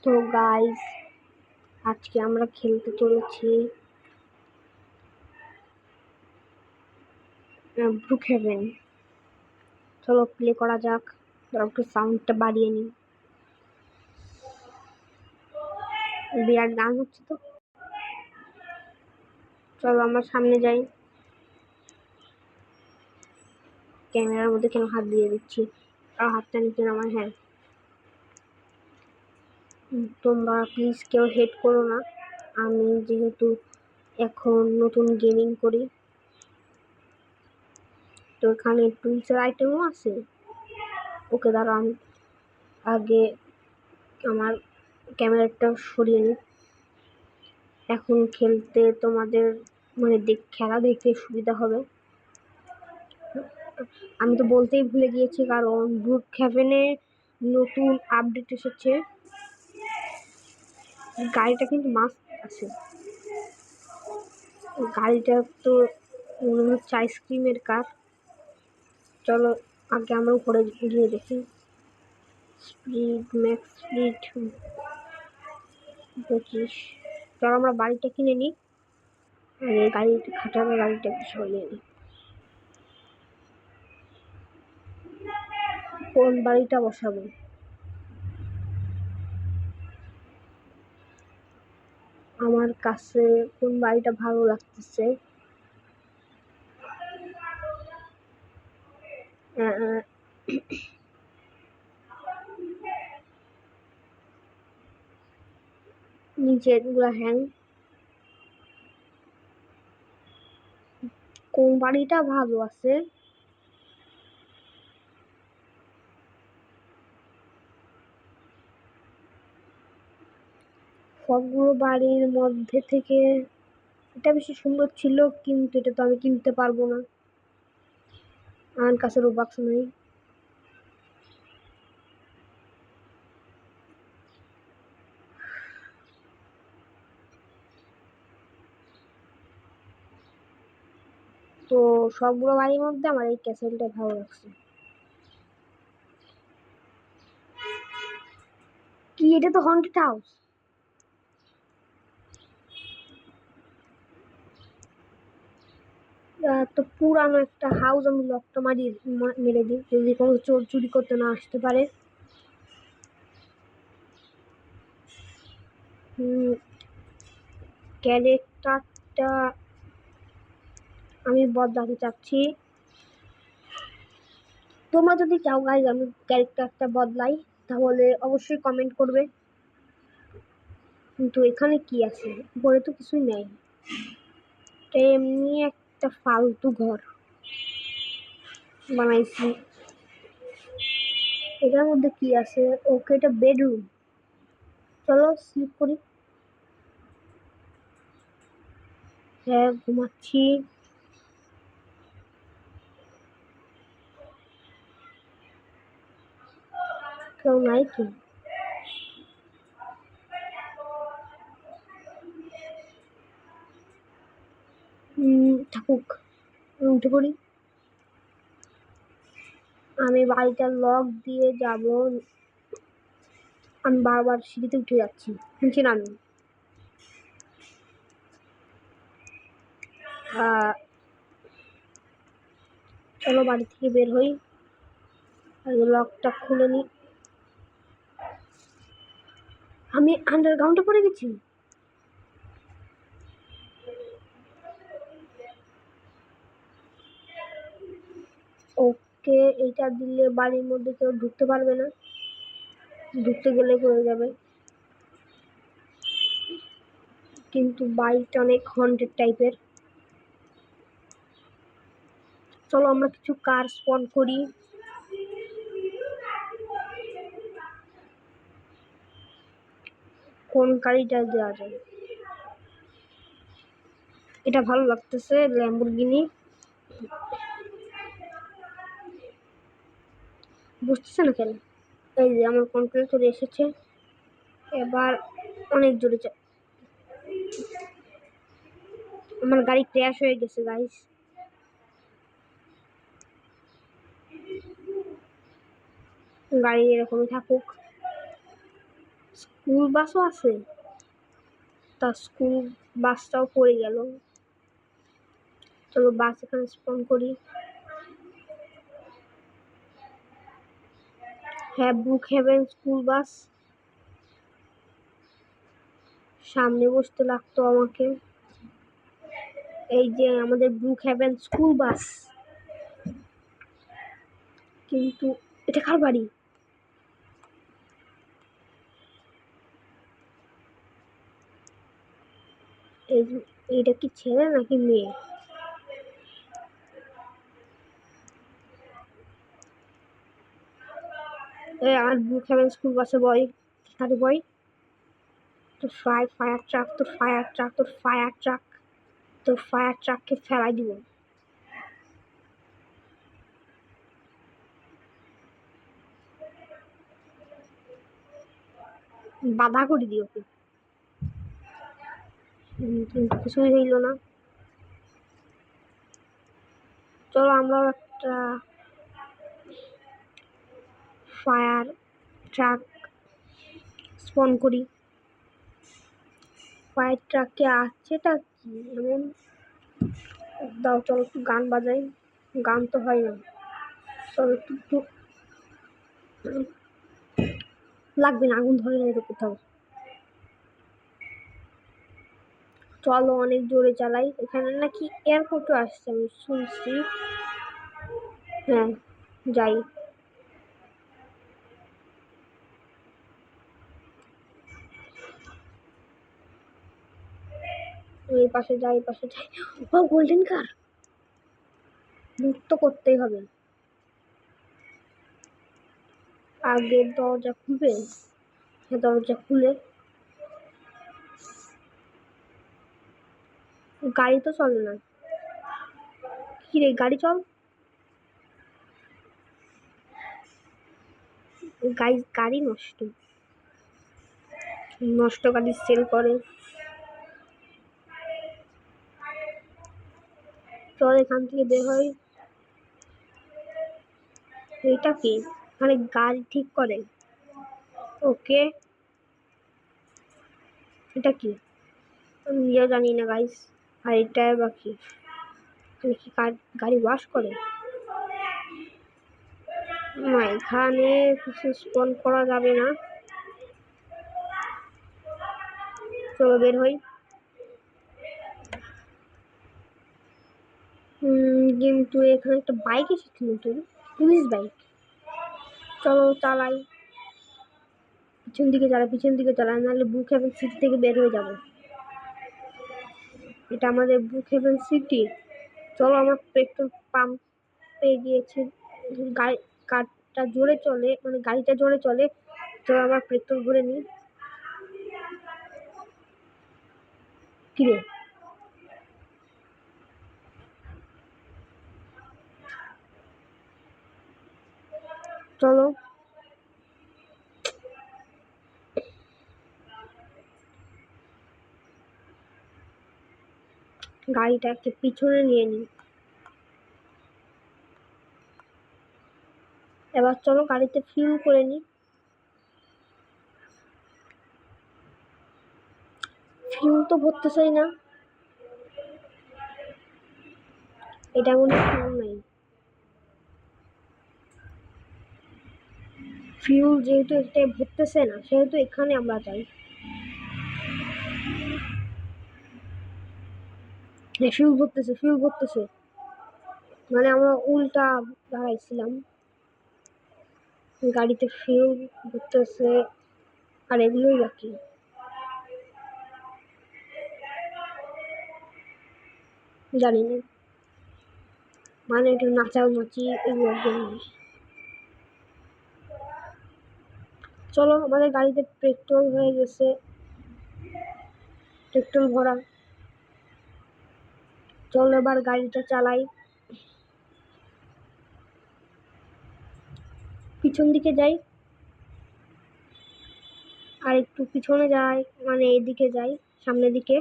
তো গাইস, আজকে আমরা খেলতে চলেছি ব্রুকহেভেন। চলো প্লে করা যাক। একটু সাউন্ডটা বাড়িয়ে নিই। বিরাট গান হচ্ছে তো। চলো আমরা সামনে যাই। ক্যামেরার মধ্যে কেন হাত দিয়ে দিচ্ছি? আর হাতটা নিচে নামাই। হ্যাঁ, তোমরা প্লিজ কেউ হেড করো না। আমি যেহেতু এখন নতুন গেমিং করি, তো এখানে টুলসের আইটেমও আছে। ওকে, দাঁড়া, আমি আগে আমার ক্যামেরাটা সরিয়ে নিই। এখন খেলতে তোমাদের খেলা দেখতে সুবিধা হবে। আমি তো বলতেই ভুলে গিয়েছি, কারণ ব্রুকহেভেনে নতুন আপডেট এসেছে। গাড়িটা কিন্তু মাস্ট আছে। গাড়িটা তো মনে হচ্ছে আইসক্রিমের কার। চলো আগে আমরা উপরে গিয়ে দেখি। Speed max speed 25। চলো আমরা বাড়িটা কিনে নিই। গাড়িটা খাটানো, গাড়িটাকে সরিয়ে নিই। কোন বাড়িটা বসাবো? আমার কাছে কোন বাড়িটা ভালো লাগতেছে? নিচের গুলা হ্যাং। কোন বাড়িটা ভালো আছে? সবগুলো বাড়ির মধ্যে থেকে এটা বেশি সুন্দর ছিল, কিন্তু এটা তো আমি কিনতে পারবো না। আমার কাছে রোবাক্স নেই। তো সবগুলো বাড়ির মধ্যে আমার এই ক্যাসেলটা ভালো লাগছে। কি, এটা তো হন্টেড হাউস। তো পুরানো একটা হাউস, আমি লকটা মেরে দিই, যদি কোনো চোর চুরি করতে না আসতে পারে। ক্যারেক্টারটা আমি বদলাতে চাচ্ছি। তোমরা যদি চাও গাইজ আমি ক্যারেক্টারটা বদলাই, তাহলে অবশ্যই কমেন্ট করবে। কিন্তু এখানে কি আছে? উপরে তো কিছুই নেই। এমনি একটা ফালতু ঘর বানাইছি। এটার মধ্যে কি আছে? ওকে, এটা বেডরুম। চলো স্লিপ করি। হ্যাঁ, ঘুমাচ্ছি। কেউ নাই কি? থাকুক, উঠে পড়ি। আমি বাড়িটা লক দিয়ে যাব। আমি বারবার সিঁড়িতে উঠে যাচ্ছি, নিচে নামি। চলো বাড়ি থেকে বের হই, লকটা খুলে নি। আমি আন্ডারগ্রাউন্ডে পড়ে গেছি। ওকে, এইটা দিলে বাড়ির মধ্যে কেউ ঢুকতে পারবে না, ঢুকতে গেলে পড়ে যাবে। কিন্তু বাড়িটা অনেক হন্টেড টাইপের। চলো আমরা কিছু কার স্পন করি। কোন গাড়িটা দেওয়া যায়? এটা ভালো লাগতেছে, ল্যাম্বরগিনি। বুঝতেছে না কেন? এই যে আমার কন্ট্রোল চলে এসেছে। এবার অনেক জোরে আমার গাড়ি ক্র্যাশ হয়ে গেছে গাইস। গাড়ি এরকমই থাকুক। স্কুল বাসও আছে, তা স্কুল বাসটাও পড়ে গেল। চলো বাস এখানে স্পন করি। হ্যাঁ, ব্রুক হেভেন স্কুল বাস। সামনে বসতে লাগতো আমাকে। এই যে আমাদের ব্রুক হেভেন স্কুল বাস। কিন্তু এটা কার বাড়ি? এইটা কি ছেলে নাকি মেয়ে? আর ব্রুক হেভেন স্কুল বাসে বয়, সাথে বয় তোর ফায়ার ট্রাক, তোর ফায়ার ট্রাক, তোর ফায়ার ট্রাক, তোর ফায়ার ট্রাককে ফেলাই দিব। বাধা করে দিও ওকে। কিন্তু কিছুই হইল না। চলো আমরাও একটা ফায়ার ট্রাক স্পন করি। ফায়ার ট্রাককে আসছেটা কি এমন? দাও চলো একটু গান বাজাই। গান তো হয় না। চলো একটু লাগবে না, আগুন ধরে নাই তো কোথাও। চলো অনেক জোরে চালাই। এখানে নাকি এয়ারপোর্টও আসছে আমি শুনছি। হ্যাঁ, যাই। এই পাশে যাই, এই পাশে যাই। ও গোল্ডেন কার, মুক্ত করতেই হবে। আগের দরজা খুলবে, দরজা খুলে গাড়ি তো চলে না। কি রে, গাড়ি চল। গাড়ি নষ্ট, নষ্ট গাড়ি সেল করে। চল এখান থেকে বের হয়। এটা কি? মানে গাড়ি ঠিক করে। ওকে, এটা কি আমি নিজেও জানি না গাইস। আর এটা বাকি কি গাড়ি ওয়াশ করে না? এখানে কিছু স্পন করা যাবে না। চলো বের হই। কিন্তু এখানে একটা বাইক এসেছে নতুন, পুলিশ বাইক। চলো চালাই। পিছন দিকে চালাই, পিছন দিকে চালাই, নাহলে ব্রুক হেভেন সিটি থেকে বের হয়ে যাবো। এটা আমাদের ব্রুক হেভেন সিটি। চলো আমার পেট্রোল পাম্প পেয়ে গিয়েছে। গাড়ি কারটা জোরে চলে, মানে গাড়িটা জোরে চলে। চলো আমার পেট্রোল ভরে নিই। কিরে, চলো। গাড়িটাকে পিছনে নিয়ে নিই। এবার চলো গাড়িতে ফিল করে নিই। ফিউল তো ভরতেছেই না। এটা মনে হয় ফিউল নাই। ফিউল যেহেতু এটা ভরতেছে না, সেহেতু এখানে আমরা যাই। ফিউল ভরতেছে, ফিউল ভরতেছে। মানে আমরা উল্টা দাঁড়াইছিলাম। গাড়িতে ফিউল ভরতেছে, আর এগুলোই বাকি। জানি না, মানে একটু নাচানাচি এগুলোর জন্য। চলো আমাদের গাড়িতে পেট্রোল হয়ে গেছে, পেট্রোল ভরা। চলো এবার গাড়িটা চালাই। পিছন দিকে যাই, আর একটু পিছনে যাই, মানে এদিকে যাই, সামনের দিকে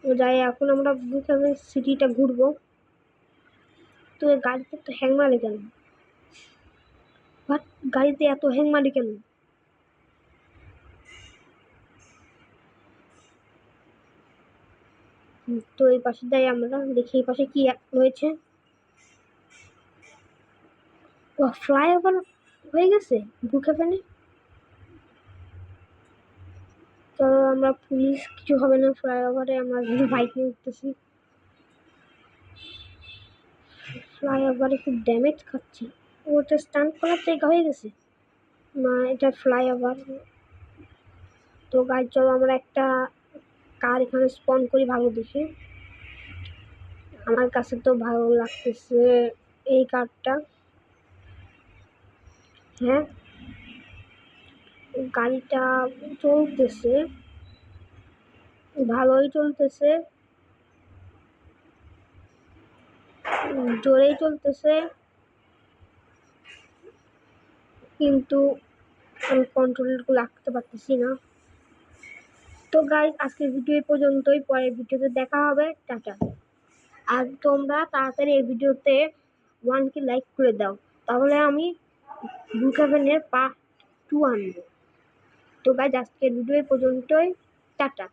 যাই। এখন আমরা ব্রুক হেভেন সিটিটা ঘুরবো। তো গাড়িতে তো হ্যাং মারে কেন? বাট গাড়িতে এত হ্যাং মারে কেন? তো এই পাশে যাই আমরা, দেখি এই পাশে কি রয়েছে। ফ্লাইওভার হয়ে গেছে ব্রুকহ্যাভেনে। তো আমরা পুলিশ কিছু হবে না, ফ্লাইওভারে আমরা বাইক নিয়ে উঠতেছি। ফ্লাইওভারে খুব ড্যামেজ খাচ্ছি। ওটা স্টান্ট করার জায়গা হয়ে গেছে না, এটা ফ্লাইওভার। তো গাইজ চলো আমরা একটা কার এখানে স্পন করি ভালো দেখে। আমার কাছে তো ভালো লাগতেছে এই কারটা। হ্যাঁ, গাড়িটা চলতেছে, ভালোই চলতেছে, জোরেই চলতেছে, কিন্তু আমি কন্ট্রোল রাখতে পারতেছি না। তো গাইজ আজকের ভিডিও এই পর্যন্তই, পরের ভিডিওতে দেখা হবে, টাটা। আর তোমরা তাড়াতাড়ি এই ভিডিওতে 1K লাইক করে দাও, তাহলে আমি ব্রুকহ্যাভেনের পার্ট 2 আনবো। তো গাইজ আজকের ভিডিও এই পর্যন্তই, টাটা।